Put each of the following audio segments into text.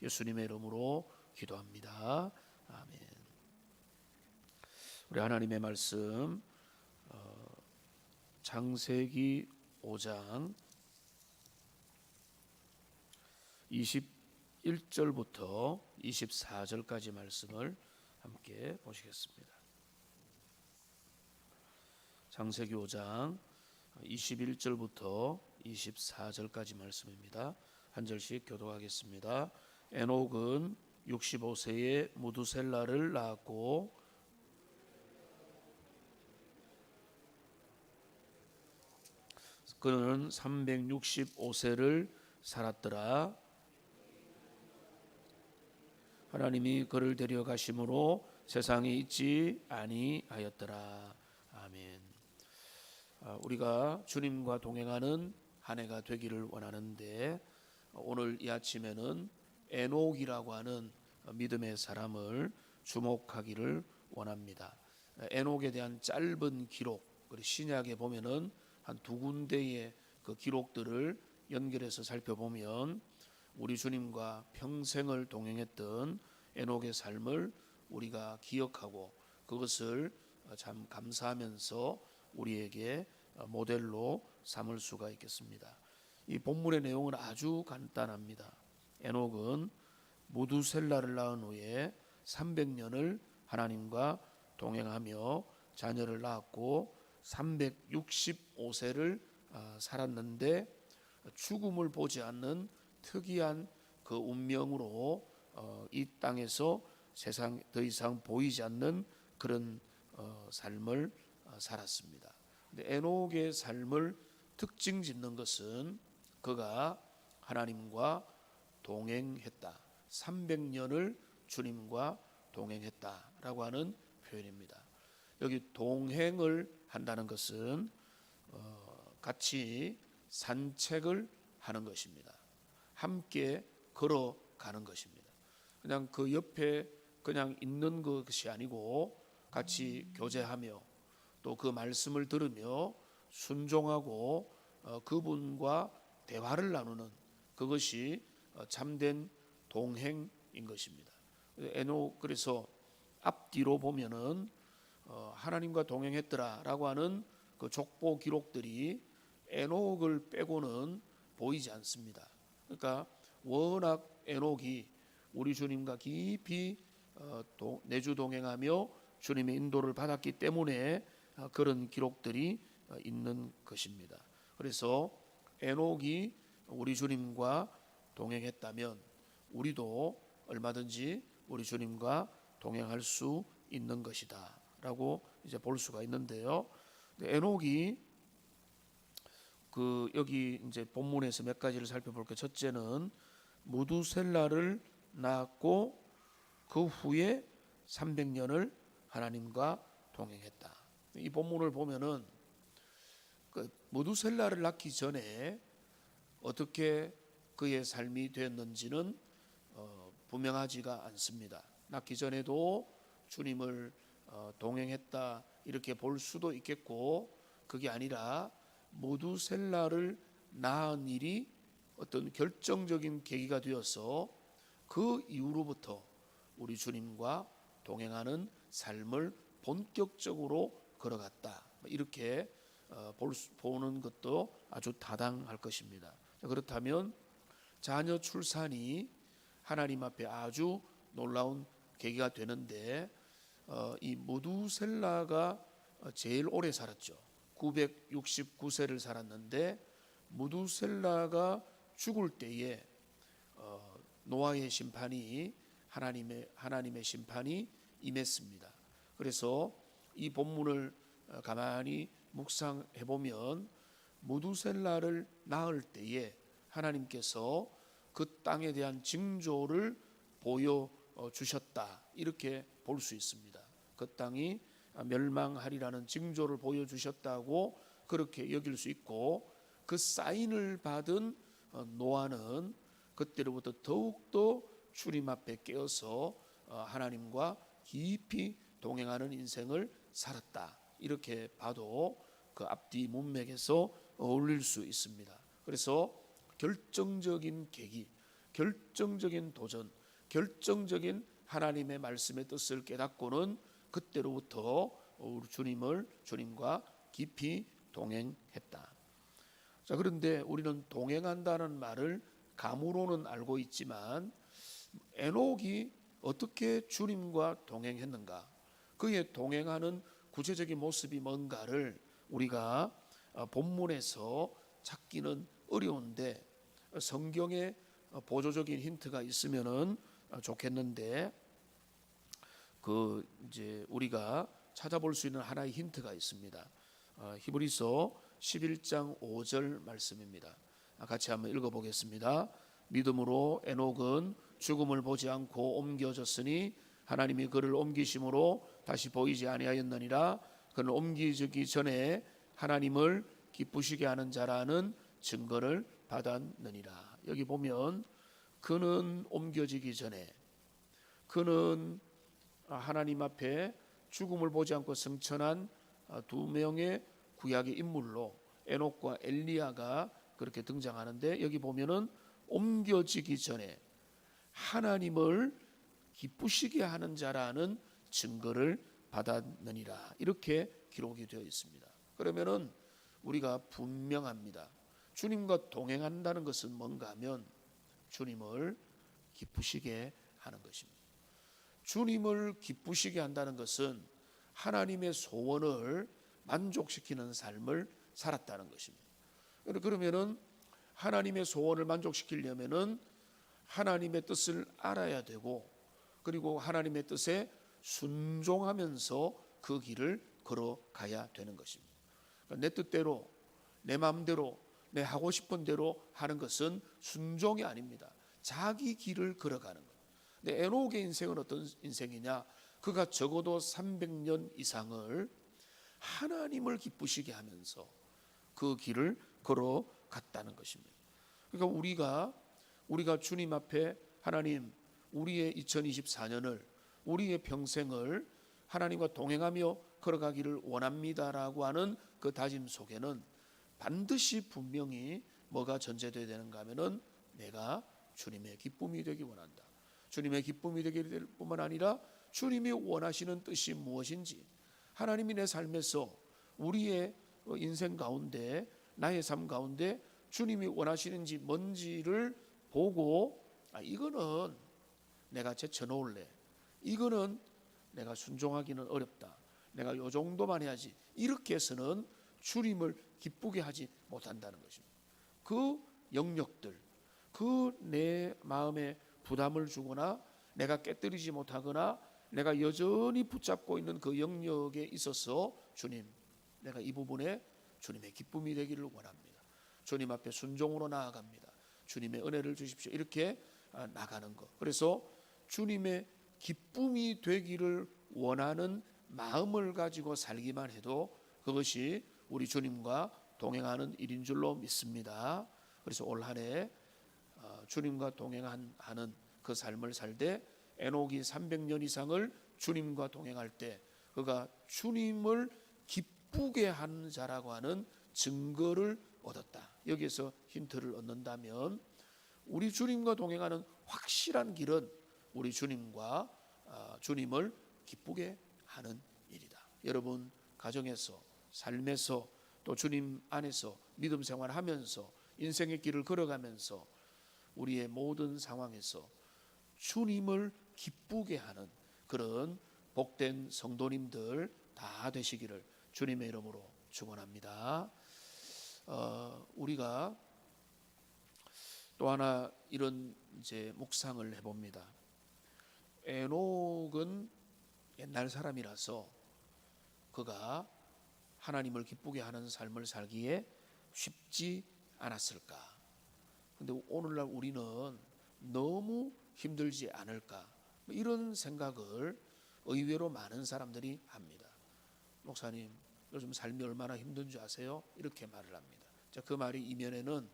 예수님의 이름으로 기도합니다. 아멘. 우리 하나님의 말씀 창세기 5장 21절부터 24절까지 말씀을 함께 보시겠습니다. 창세기 5장 21절부터 24절까지 말씀입니다. 한 절씩 교독하겠습니다. 에녹은 65세에 무두셀라를 낳았고 그는 365세를 살았더라. 하나님이 그를 데려가심으로 세상에 있지 아니하였더라. 아멘. 우리가 주님과 동행하는 한 해가 되기를 원하는데 오늘 이 아침에는 에녹이라고 하는 믿음의 사람을 주목하기를 원합니다. 에녹에 대한 짧은 기록, 그리고 신약에 보면은 한 두 군데의 그 기록들을 연결해서 살펴보면 우리 주님과 평생을 동행했던 에녹의 삶을 우리가 기억하고 그것을 참 감사하면서 우리에게 모델로 삼을 수가 있겠습니다. 이 본문의 내용은 아주 간단합니다. 에녹은 무두셀라를 낳은 후에 300년을 하나님과 동행하며 자녀를 낳았고 365세를 살았는데 죽음을 보지 않는 특이한 그 운명으로 이 땅에서 세상 더 이상 보이지 않는 그런 삶을 살았습니다. 근데 에녹의 삶을 특징 짓는 것은 그가 하나님과 동행했다. 300년을 주님과 동행했다라고 하는 표현입니다. 여기 동행을 한다는 것은 같이 산책을 하는 것입니다. 함께 걸어가는 것입니다. 그냥 그 옆에 그냥 있는 것이 아니고 같이 교제하며 또 그 말씀을 들으며 순종하고 그분과 대화를 나누는 그것이 참된 동행인 것입니다. 에녹 그래서 앞뒤로 보면은 하나님과 동행했더라라고 하는 그 족보 기록들이 에녹을 빼고는 보이지 않습니다. 그러니까 워낙 에녹이 우리 주님과 깊이 내주 동행하며 주님의 인도를 받았기 때문에 그런 기록들이 있는 것입니다. 그래서 에녹이 우리 주님과 동행했다면 우리도 얼마든지 우리 주님과 동행할 수 있는 것이다 라고 이제 볼 수가 있는데요. 에녹이 여기 이제 본문에서 몇 가지를 살펴볼게요. 첫째는 무두셀라를 낳았고 그 후에 300년을 하나님과 동행했다. 이 본문을 보면은 그 무두셀라를 낳기 전에 어떻게 그의 삶이 되었는지는 분명하지가 않습니다. 낳기 전에도 주님을 동행했다 이렇게 볼 수도 있겠고 그게 아니라 무두셀라를 낳은 일이 어떤 결정적인 계기가 되어서 그 이후로부터 우리 주님과 동행하는 삶을 본격적으로 걸어갔다 이렇게 보는 것도 아주 타당할 것입니다. 그렇다면 자녀 출산이 하나님 앞에 아주 놀라운 계기가 되는데 이 무두셀라가 제일 오래 살았죠. 969세를 살았는데 무두셀라가 죽을 때에 노아의 심판이 하나님의 심판이 임했습니다. 그래서 이 본문을 가만히 묵상해 보면 무두셀라를 낳을 때에 하나님께서 그 땅에 대한 징조를 보여 주셨다 이렇게 볼 수 있습니다. 그 땅이 멸망하리라는 징조를 보여주셨다고 그렇게 여길 수 있고 그 사인을 받은 노아는 그때로부터 더욱더 주님 앞에 깨어서 하나님과 깊이 동행하는 인생을 살았다 이렇게 봐도 그 앞뒤 문맥에서 어울릴 수 있습니다. 그래서 결정적인 계기 결정적인 도전, 결정적인 하나님의 말씀의 뜻을 깨닫고는 그때로부터 우리 주님과 깊이 동행했다. 자, 그런데 우리는 동행한다는 말을 감으로는 알고 있지만 에녹이 어떻게 주님과 동행했는가? 그의 동행하는 구체적인 모습이 뭔가를 우리가 본문에서 찾기는 어려운데 성경에 보조적인 힌트가 있으면은 좋겠는데 이제 우리가 찾아볼 수 있는 하나의 힌트가 있습니다. 히브리서 11장 5절 말씀입니다. 같이 한번 읽어보겠습니다. 믿음으로 에녹은 죽음을 보지 않고 옮겨졌으니 하나님이 그를 옮기심으로 다시 보이지 아니하였느니라. 그는 옮기기 전에 하나님을 기쁘시게 하는 자라는 증거를 받았느니라. 여기 보면 그는 옮겨지기 전에 그는 하나님 앞에 죽음을 보지 않고 승천한 두 명의 구약의 인물로 에녹과 엘리야가 그렇게 등장하는데 여기 보면은 옮겨지기 전에 하나님을 기쁘시게 하는 자라는 증거를 받았느니라 이렇게 기록이 되어 있습니다. 그러면은 우리가 분명합니다. 주님과 동행한다는 것은 뭔가 하면 주님을 기쁘시게 하는 것입니다. 주님을 기쁘시게 한다는 것은 하나님의 소원을 만족시키는 삶을 살았다는 것입니다. 그러면은 하나님의 소원을 만족시키려면은 하나님의 뜻을 알아야 되고 그리고 하나님의 뜻에 순종하면서 그 길을 걸어가야 되는 것입니다. 내 뜻대로 내 마음대로 내 하고 싶은 대로 하는 것은 순종이 아닙니다. 자기 길을 걸어가는 것. 근데 에녹의 인생은 어떤 인생이냐? 그가 적어도 300년 이상을 하나님을 기쁘시게 하면서 그 길을 걸어갔다는 것입니다. 그러니까 우리가 주님 앞에 하나님 우리의 2024년을 우리의 평생을 하나님과 동행하며 걸어가기를 원합니다라고 하는 그 다짐 속에는 반드시 분명히 뭐가 전제되어야 되는가 하면은 내가 주님의 기쁨이 되기 원한다. 주님의 기쁨이 되게 될 뿐만 아니라 주님이 원하시는 뜻이 무엇인지 하나님이 내 삶에서 우리의 인생 가운데 나의 삶 가운데 주님이 원하시는지 뭔지를 보고 이거는 내가 제쳐놓을래. 이거는 내가 순종하기는 어렵다. 내가 요 정도만 해야지. 이렇게 해서는 주님을 기쁘게 하지 못한다는 것입니다. 그 영역들, 그 내 마음에 부담을 주거나 내가 깨뜨리지 못하거나 내가 여전히 붙잡고 있는 그 영역에 있어서 주님, 내가 이 부분에 주님의 기쁨이 되기를 원합니다. 주님 앞에 순종으로 나아갑니다. 주님의 은혜를 주십시오. 이렇게 나가는 것. 그래서 주님의 기쁨이 되기를 원하는 마음을 가지고 살기만 해도 그것이 우리 주님과 동행하는 일인 줄로 믿습니다. 그래서 올 한 해 주님과 동행하는 그 삶을 살 때 에녹이 300년 이상을 주님과 동행할 때 그가 주님을 기쁘게 하는 자라고 하는 증거를 얻었다. 여기에서 힌트를 얻는다면 우리 주님과 동행하는 확실한 길은 우리 주님을 기쁘게 하는 일이다. 여러분 가정에서 삶에서 또 주님 안에서 믿음 생활하면서 인생의 길을 걸어가면서 우리의 모든 상황에서 주님을 기쁘게 하는 그런 복된 성도님들 다 되시기를 주님의 이름으로 축원합니다. 우리가 또 하나 이런 이제 묵상을 해봅니다. 에녹은 옛날 사람이라서 그가 하나님을 기쁘게 하는 삶을 살기에 쉽지 않았을까? 근데 오늘날 우리는 너무 힘들지 않을까? 이런 생각을 의외로 많은 사람들이 합니다. 목사님, 요즘 삶이 얼마나 힘든 줄 아세요? 이렇게 말을 합니다. 자, 그 말이 이면에는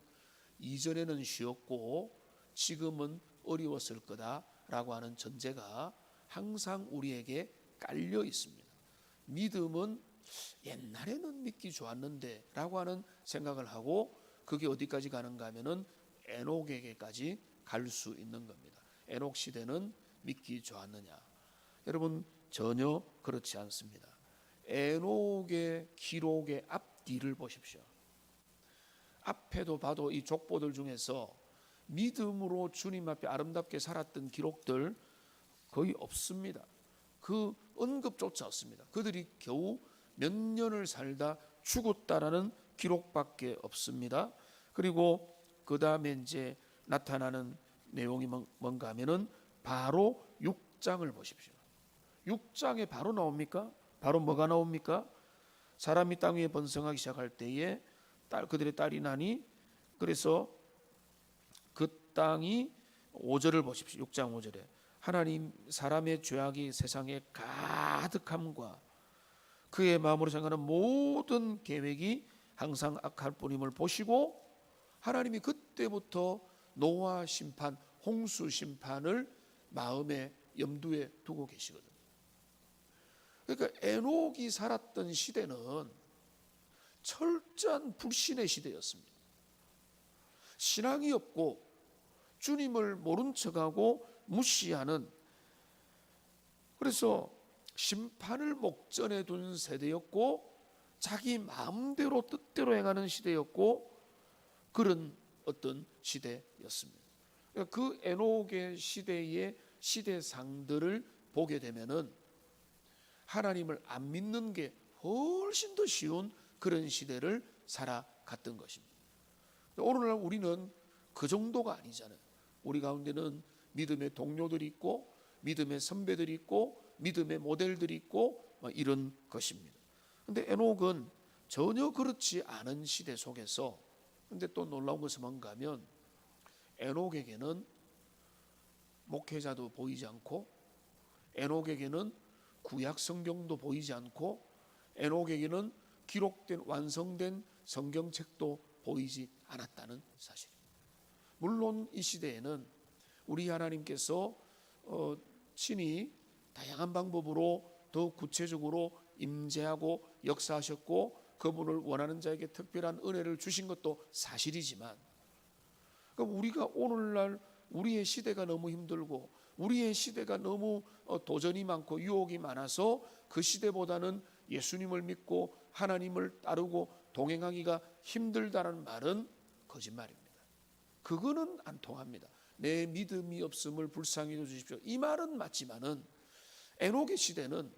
이전에는 쉬웠고 지금은 어려웠을 거다라고 하는 전제가 항상 우리에게 깔려 있습니다. 믿음은 옛날에는 믿기 좋았는데 라고 하는 생각을 하고 그게 어디까지 가는가 하면은 에녹에게까지 갈 수 있는 겁니다. 에녹 시대는 믿기 좋았느냐? 여러분, 전혀 그렇지 않습니다. 에녹의 기록의 앞뒤를 보십시오. 앞에도 봐도 이 족보들 중에서 믿음으로 주님 앞에 아름답게 살았던 기록들 거의 없습니다. 그 언급조차 없습니다. 그들이 겨우 몇 년을 살다 죽었다라는 기록밖에 없습니다. 그리고 그 다음에 이제 나타나는 내용이 뭔가 하면은 바로 6장을 보십시오. 6장에 바로 나옵니까? 바로 뭐가 나옵니까? 사람이 땅 위에 번성하기 시작할 때에 그들의 딸이 나니, 그래서 그 땅이 5절을 보십시오. 6장 5절에 하나님 사람의 죄악이 세상에 가득함과 그의 마음으로 생각하는 모든 계획이 항상 악할 뿐임을 보시고, 하나님이 그때부터 노아 심판, 홍수 심판을 마음에 염두에 두고 계시거든요. 그러니까 에녹이 살았던 시대는 철저한 불신의 시대였습니다. 신앙이 없고 주님을 모른 척하고 무시하는, 그래서 심판을 목전에 둔 세대였고 자기 마음대로 뜻대로 행하는 시대였고 그런 어떤 시대였습니다. 그러니까 그 에녹의 시대의 시대상들을 보게 되면은 하나님을 안 믿는 게 훨씬 더 쉬운 그런 시대를 살아갔던 것입니다. 오늘날 우리는 그 정도가 아니잖아요. 우리 가운데는 믿음의 동료들이 있고 믿음의 선배들이 있고 믿음의 모델들이 있고 이런 것입니다. 그런데 에녹은 전혀 그렇지 않은 시대 속에서, 근데 또 놀라운 것은 뭔가 하면 에녹에게는 목회자도 보이지 않고 에녹에게는 구약 성경도 보이지 않고 에녹에게는 기록된 완성된 성경책도 보이지 않았다는 사실입니다. 물론 이 시대에는 우리 하나님께서 친히 다양한 방법으로 더 구체적으로 임재하고 역사하셨고 그분을 원하는 자에게 특별한 은혜를 주신 것도 사실이지만, 그러니까 우리가 오늘날 우리의 시대가 너무 힘들고 우리의 시대가 너무 도전이 많고 유혹이 많아서 그 시대보다는 예수님을 믿고 하나님을 따르고 동행하기가 힘들다는 말은 거짓말입니다. 그거는 안 통합니다. 내 믿음이 없음을 불쌍히 여주십시오, 이 말은 맞지만은 에녹의 시대는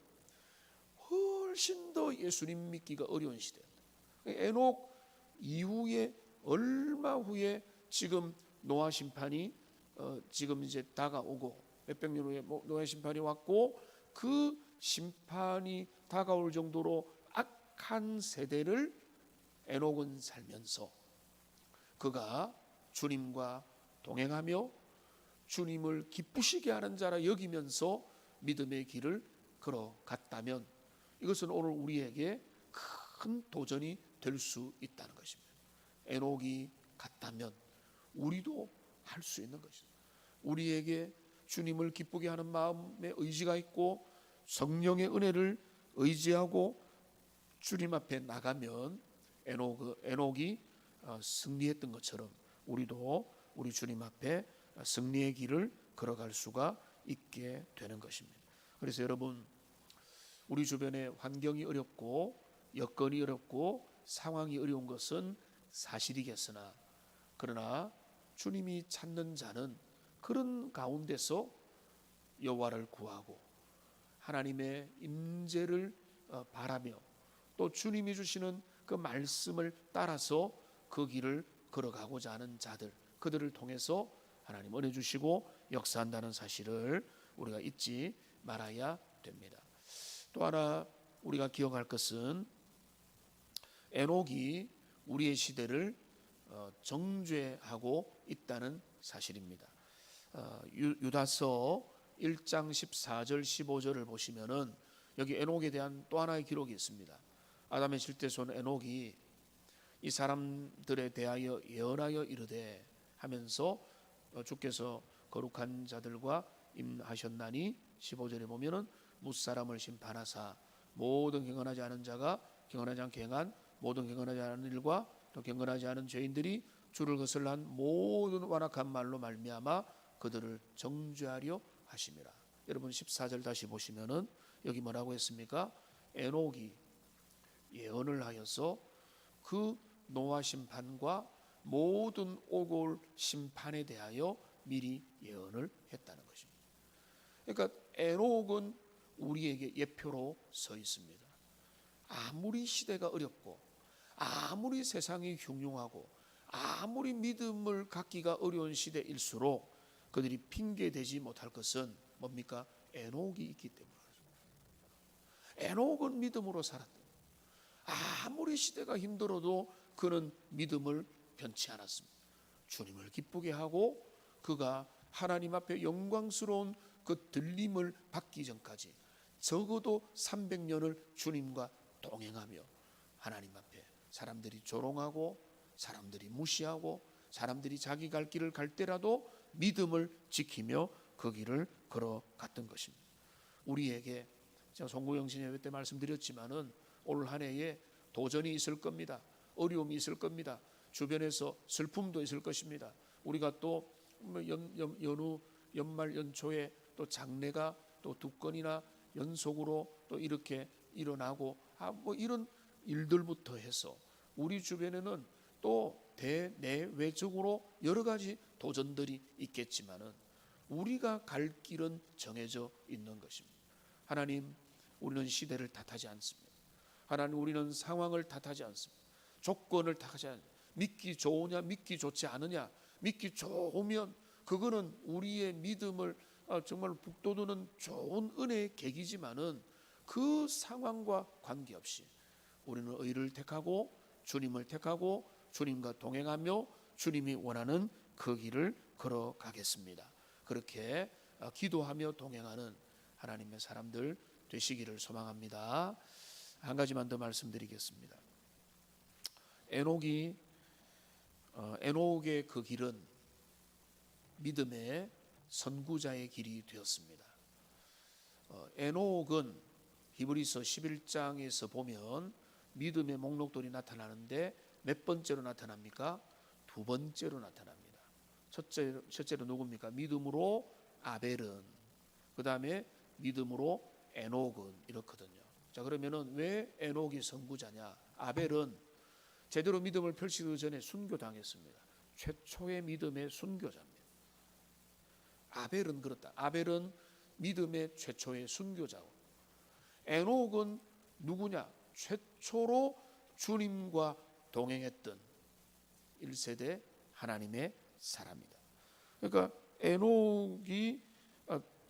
훨씬 더 예수님 믿기가 어려운 시대입니다. 에녹 이후에 얼마 후에 지금 노아 심판이 지금 이제 다가오고 몇백 년 후에 노아 심판이 왔고 그 심판이 다가올 정도로 악한 세대를 에녹은 살면서 그가 주님과 동행하며 주님을 기쁘시게 하는 자라 여기면서 믿음의 길을 걸어갔다면 이것은 오늘 우리에게 큰 도전이 될 수 있다는 것입니다. 에녹이 갔다면 우리도 할 수 있는 것입니다. 우리에게 주님을 기쁘게 하는 마음의 의지가 있고 성령의 은혜를 의지하고 주님 앞에 나가면 에녹이 승리했던 것처럼 우리도 우리 주님 앞에 승리의 길을 걸어갈 수가 있게 되는 것입니다. 그래서 여러분, 우리 주변에 환경이 어렵고 여건이 어렵고 상황이 어려운 것은 사실이겠으나, 그러나 주님이 찾는 자는 그런 가운데서 여호와를 구하고 하나님의 임재를 바라며 또 주님이 주시는 그 말씀을 따라서 그 길을 걸어가고자 하는 자들, 그들을 통해서 하나님 은혜 주시고 역사한다는 사실을 우리가 잊지 말아야 됩니다. 또 하나 우리가 기억할 것은 에녹이 우리의 시대를 정죄하고 있다는 사실입니다. 유다서 1장 14절 15절을 보시면은 여기 에녹에 대한 또 하나의 기록이 있습니다. 아담의 실제손 에녹이 이 사람들에 대하여 예언하여 이르되 하면서 주께서 거룩한 자들과 임하셨나니 15절에 보면은 무사람을 심판하사 모든 경건하지 않은 자가 경건하지 않게 행한 모든 경건하지 않은 일과 또 경건하지 않은 죄인들이 주를 거슬러한 모든 완악한 말로 말미암아 그들을 정죄하려 하심이라. 여러분 14절 다시 보시면은 여기 뭐라고 했습니까? 에녹이 예언을 하여서 그 노아 심판과 모든 오고 올 심판에 대하여 미리 예언을 했다는 것입니다. 그러니까 에녹은 우리에게 예표로 서 있습니다. 아무리 시대가 어렵고 아무리 세상이 흉흉하고 아무리 믿음을 갖기가 어려운 시대일수록 그들이 핑계대지 못할 것은 뭡니까? 에녹이 있기 때문입니다. 에녹은 믿음으로 살았다. 아무리 시대가 힘들어도 그는 믿음을 변치 않았습니다. 주님을 기쁘게 하고 그가 하나님 앞에 영광스러운 그 들림을 받기 전까지 적어도 300년을 주님과 동행하며 하나님 앞에 사람들이 조롱하고 사람들이 무시하고 사람들이 자기 갈 길을 갈 때라도 믿음을 지키며 그 길을 걸어갔던 것입니다. 우리에게 제가 송구영신 예배 때 말씀드렸지만은 올 한 해에 도전이 있을 겁니다. 어려움이 있을 겁니다. 주변에서 슬픔도 있을 것입니다. 우리가 또 연말 연초에 또 장례가 또 2건이나 연속으로 또 이렇게 일어나고 뭐 이런 일들부터 해서 우리 주변에는 또 대내외적으로 여러 가지 도전들이 있겠지만은 우리가 갈 길은 정해져 있는 것입니다. 하나님, 우리는 시대를 탓하지 않습니다. 하나님, 우리는 상황을 탓하지 않습니다. 조건을 탓하지 않습니다. 믿기 좋으냐 믿기 좋지 않으냐, 믿기 좋으면 그거는 우리의 믿음을 정말 북돋우는 좋은 은혜의 계기지만은 그 상황과 관계없이 우리는 의를 택하고 주님을 택하고 주님과 동행하며 주님이 원하는 그 길을 걸어가겠습니다. 그렇게 기도하며 동행하는 하나님의 사람들 되시기를 소망합니다. 한 가지만 더 말씀드리겠습니다. 에녹의 그 길은 믿음의 선구자의 길이 되었습니다. 에녹은 히브리서 11장에서 보면 믿음의 목록들이 나타나는데 몇 번째로 나타납니까? 2번째로 나타납니다. 첫째로 누굽니까? 믿음으로 아벨은, 그 다음에 믿음으로 에녹은, 이렇거든요. 자, 그러면은 왜 에녹이 선구자냐? 아벨은 제대로 믿음을 펼치기 전에 순교당했습니다. 최초의 믿음의 순교자입니다. 아벨은 그렇다. 아벨은 믿음의 최초의 순교자고, 에녹은 누구냐? 최초로 주님과 동행했던 1세대 하나님의 사람이다. 그러니까 에녹이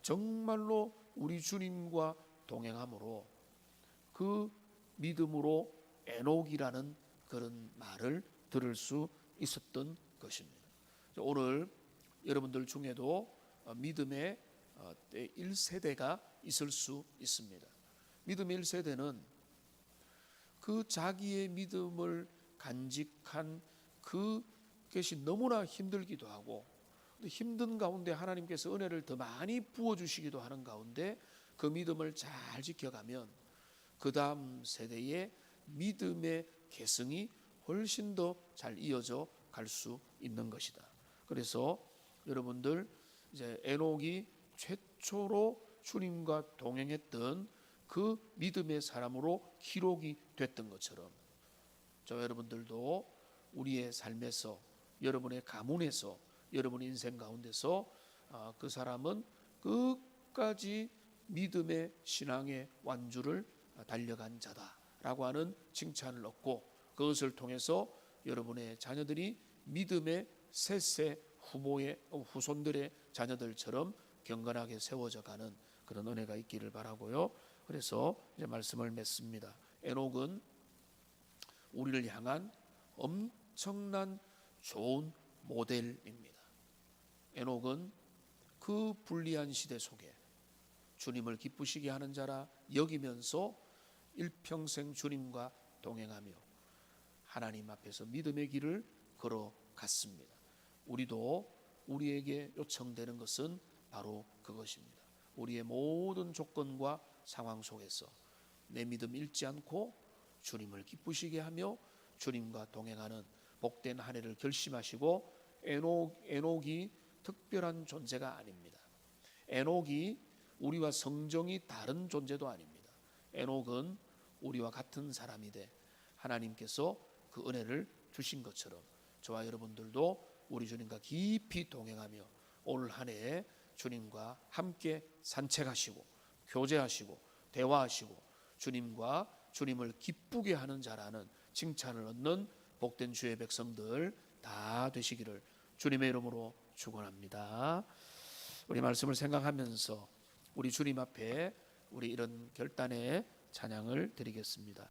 정말로 우리 주님과 동행함으로 그 믿음으로 에녹이라는 그런 말을 들을 수 있었던 것입니다. 오늘 여러분들 중에도 믿음의 1세대가 있을 수 있습니다. 믿음의 1세대는 그 자기의 믿음을 간직한 그것이 너무나 힘들기도 하고, 힘든 가운데 하나님께서 은혜를 더 많이 부어주시기도 하는 가운데 그 믿음을 잘 지켜가면 그 다음 세대의 믿음의 계승이 훨씬 더 잘 이어져 갈 수 있는 것이다. 그래서 여러분들 이제 에녹이 최초로 주님과 동행했던 그 믿음의 사람으로 기록이 됐던 것처럼 저 여러분들도 우리의 삶에서, 여러분의 가문에서, 여러분의 인생 가운데서 그 사람은 끝까지 믿음의 신앙의 완주를 달려간 자다라고 하는 칭찬을 얻고, 그것을 통해서 여러분의 자녀들이 믿음의 셋세 후손들의 자녀들처럼 경건하게 세워져 가는 그런 은혜가 있기를 바라고요. 그래서 이제 말씀을 맺습니다. 에녹은 우리를 향한 엄청난 좋은 모델입니다. 에녹은 그 불리한 시대 속에 주님을 기쁘시게 하는 자라 여기면서 일평생 주님과 동행하며 하나님 앞에서 믿음의 길을 걸어갔습니다. 우리도 우리에게 요청되는 것은 바로 그것입니다. 우리의 모든 조건과 상황 속에서 내 믿음 잃지 않고 주님을 기쁘시게 하며 주님과 동행하는 복된 한 해를 결심하시고 에녹이 특별한 존재가 아닙니다. 에녹이 우리와 성정이 다른 존재도 아닙니다. 에녹은 우리와 같은 사람이 돼 하나님께서 그 은혜를 주신 것처럼 저와 여러분들도 우리 주님과 깊이 동행하며 올 한 해에 주님과 함께 산책하시고 교제하시고 대화하시고 주님과 주님을 기쁘게 하는 자라는 칭찬을 얻는 복된 주의 백성들 다 되시기를 주님의 이름으로 축원합니다. 우리 말씀을 생각하면서 우리 주님 앞에 우리 이런 결단의 찬양을 드리겠습니다.